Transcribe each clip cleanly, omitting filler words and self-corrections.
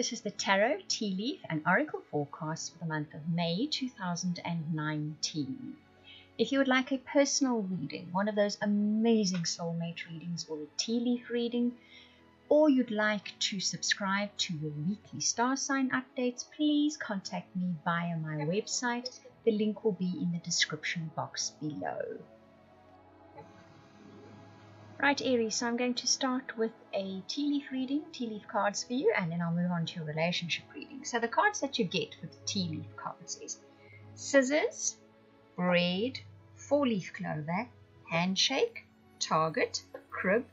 This is the Tarot, Tea Leaf and Oracle forecast for the month of May 2019. If you would like a personal reading, one of those amazing soulmate readings or a tea leaf reading, or you'd like to subscribe to your weekly star sign updates, please contact me via my website. The link will be in the description box below. Right, Aries, so I'm going to start with a tea leaf reading, tea leaf cards for you, and then I'll move on to your relationship reading. So the cards that you get for the tea leaf cards is scissors, bread, four-leaf clover, handshake, target, crib,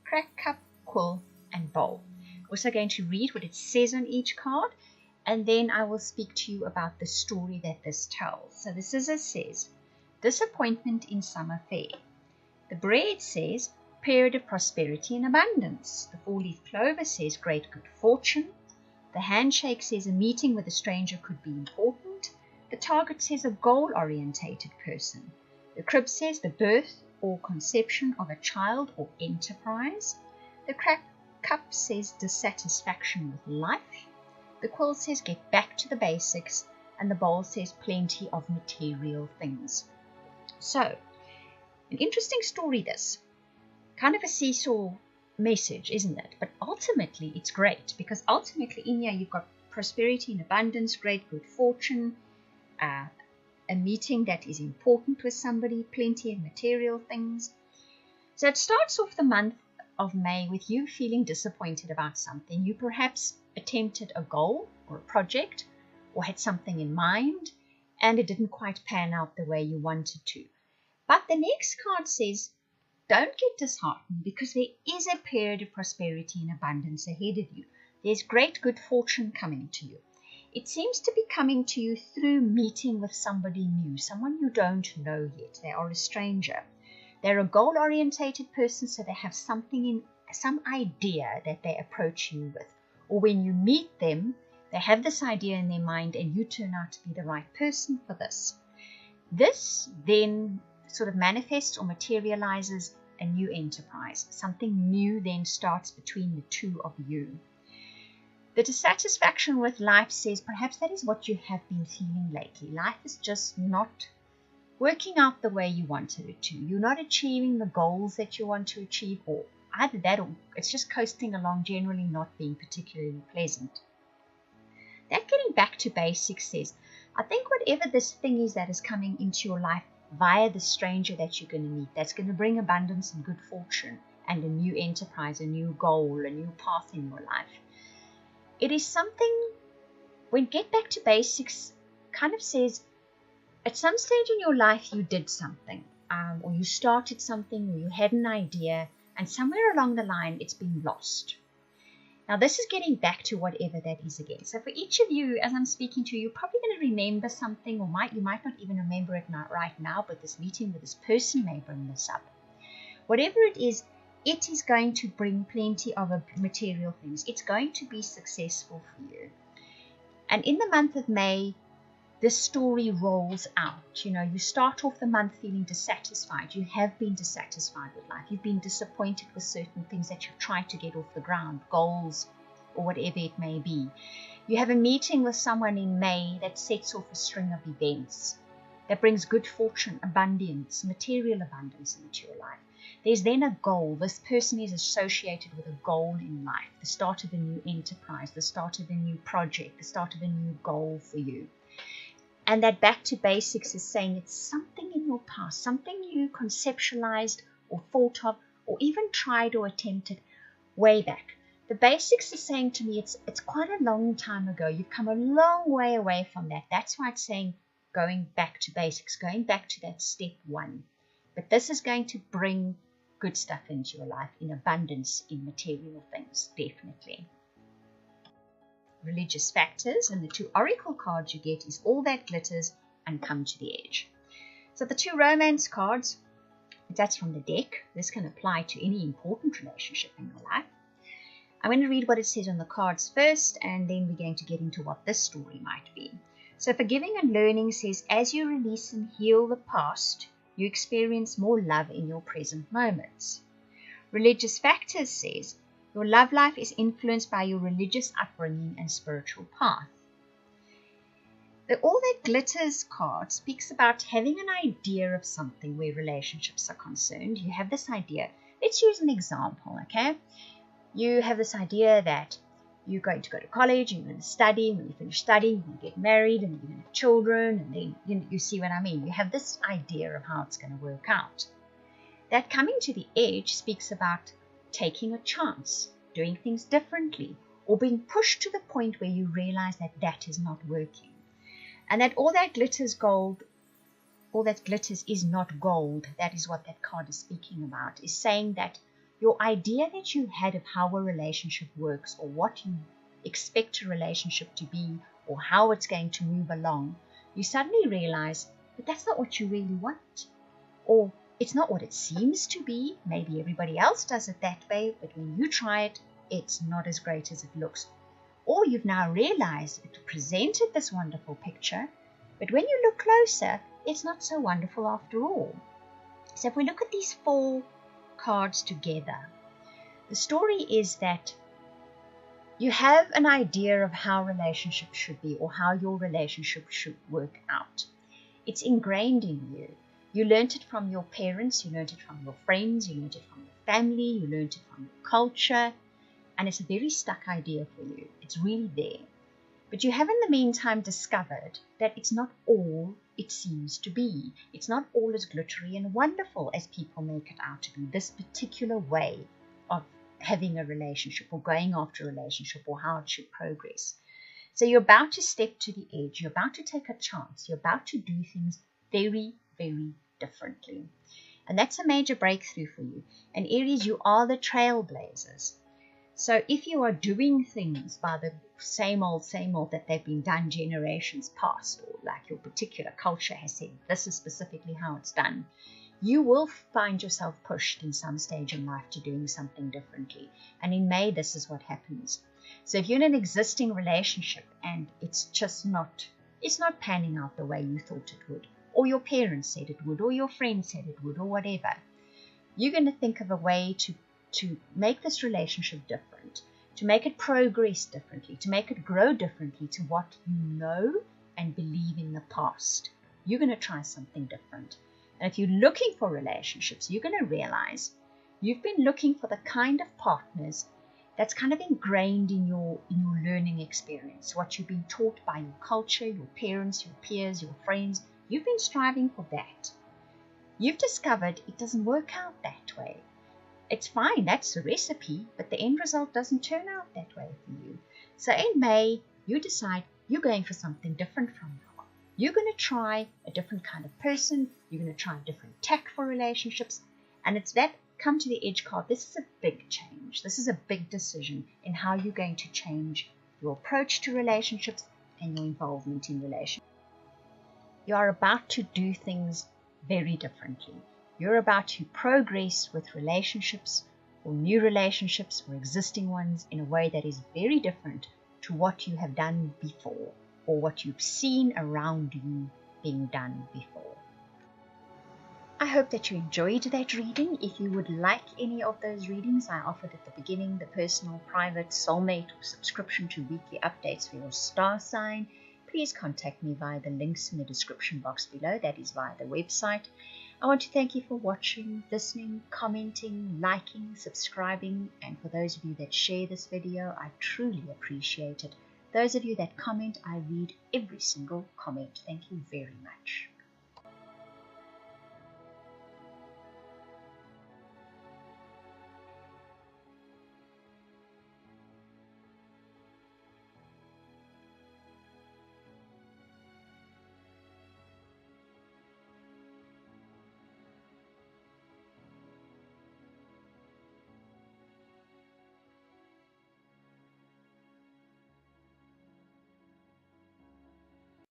crack cup, quill, and bowl. I'm also going to read what it says on each card, and then I will speak to you about the story that this tells. So the scissors says, disappointment in some affair. The bread says, period of prosperity and abundance. The four-leaf clover says, great good fortune. The handshake says, a meeting with a stranger could be important. The target says, a goal-orientated person. The crib says, the birth or conception of a child or enterprise. The crack cup says, dissatisfaction with life. The quill says, get back to the basics. And the bowl says, plenty of material things. So, an interesting story this. Kind of a seesaw message, isn't it? But ultimately, it's great because ultimately in here you've got prosperity and abundance, great good fortune, a meeting that is important with somebody, plenty of material things. So it starts off the month of May with you feeling disappointed about something. You perhaps attempted a goal or a project or had something in mind and it didn't quite pan out the way you wanted to. But the next card says, don't get disheartened because there is a period of prosperity and abundance ahead of you. There's great good fortune coming to you. It seems to be coming to you through meeting with somebody new, someone you don't know yet. They are a stranger. They're a goal-orientated person, so they have some idea that they approach you with. Or when you meet them, they have this idea in their mind and you turn out to be the right person for this. This then sort of manifests or materializes a new enterprise. Something new then starts between the two of you. The dissatisfaction with life says perhaps that is what you have been feeling lately. Life is just not working out the way you wanted it to. You're not achieving the goals that you want to achieve, or either that or it's just coasting along, generally not being particularly pleasant. That getting back to basics says, I think whatever this thing is that is coming into your life via the stranger that you're going to meet, that's going to bring abundance and good fortune and a new enterprise, a new goal, a new path in your life. It is something, when get back to basics, kind of says, at some stage in your life you did something, or you started something, or you had an idea, and somewhere along the line it's been lost. Now this is getting back to whatever that is again. So for each of you, as I'm speaking to you, you're probably going to remember something, or you might not even remember it right now, but this meeting with this person may bring this up. Whatever it is going to bring plenty of material things. It's going to be successful for you. And in the month of May, this story rolls out. You know, you start off the month feeling dissatisfied. You have been dissatisfied with life. You've been disappointed with certain things that you've tried to get off the ground, goals or whatever it may be. You have a meeting with someone in May that sets off a string of events that brings good fortune, abundance, material abundance into your life. There's then a goal. This person is associated with a goal in life, the start of a new enterprise, the start of a new project, the start of a new goal for you. And that back to basics is saying it's something in your past, something you conceptualized or thought of or even tried or attempted way back. The basics is saying to me it's quite a long time ago. You've come a long way away from that. That's why it's saying going back to basics, going back to that step one. But this is going to bring good stuff into your life in abundance, in material things, definitely. Religious factors, and the two oracle cards you get is all that glitters and come to the edge. So the two romance cards, that's from the deck. This can apply to any important relationship in your life. I'm going to read what it says on the cards first, and then we're going to get into what this story might be. So forgiving and learning says, as you release and heal the past, you experience more love in your present moments. Religious factors says, Your love life is influenced by your religious upbringing and spiritual path. The All That Glitters card speaks about having an idea of something where relationships are concerned. You have this idea. Let's use an example, okay? You have this idea that you're going to go to college, you're going to study, when you finish studying, you're going to get married, and you're going to have children, and then you see what I mean. You have this idea of how it's going to work out. That coming to the edge speaks about taking a chance, doing things differently, or being pushed to the point where you realize that that is not working. And that all that glitters is not gold. That is what that card is speaking about, is saying that your idea that you had of how a relationship works, or what you expect a relationship to be, or how it's going to move along, you suddenly realize that that's not what you really want, or it's not what it seems to be. Maybe everybody else does it that way, but when you try it, it's not as great as it looks. Or you've now realized it presented this wonderful picture, but when you look closer, it's not so wonderful after all. So if we look at these 4 cards together, the story is that you have an idea of how relationships should be, or how your relationship should work out. It's ingrained in you. You learned it from your parents, you learned it from your friends, you learned it from your family, you learned it from your culture, and it's a very stuck idea for you. It's really there. But you have in the meantime discovered that it's not all it seems to be. It's not all as glittery and wonderful as people make it out to be, this particular way of having a relationship, or going after a relationship, or how it should progress. So you're about to step to the edge. You're about to take a chance. You're about to do things very, very differently. And that's a major breakthrough for you. And Aries, you are the trailblazers. So if you are doing things by the same old that they've been done generations past, or like your particular culture has said, this is specifically how it's done, you will find yourself pushed in some stage in life to doing something differently. And in May, this is what happens. So if you're in an existing relationship and it's not panning out the way you thought it would, or your parents said it would, or your friends said it would, or whatever, you're going to think of a way to make this relationship different, to make it progress differently, to make it grow differently to what you know and believe in the past. You're going to try something different. And if you're looking for relationships, you're going to realize you've been looking for the kind of partners that's kind of ingrained in your learning experience, what you've been taught by your culture, your parents, your peers, your friends. You've been striving for that. You've discovered it doesn't work out that way. It's fine, that's the recipe, but the end result doesn't turn out that way for you. So in May, you decide you're going for something different from now on. You're going to try a different kind of person. You're going to try a different tack for relationships. And it's that come to the edge card. This is a big change. This is a big decision in how you're going to change your approach to relationships and your involvement in relationships. You are about to do things very differently. You're about to progress with relationships, or new relationships, or existing ones, in a way that is very different to what you have done before, or what you've seen around you being done before. I hope that you enjoyed that reading. If you would like any of those readings I offered at the beginning, the personal, private, soulmate, or subscription to weekly updates for your star sign, please contact me via the links in the description box below. That is via the website. I want to thank you for watching, listening, commenting, liking, subscribing, and for those of you that share this video, I truly appreciate it. Those of you that comment, I read every single comment. Thank you very much.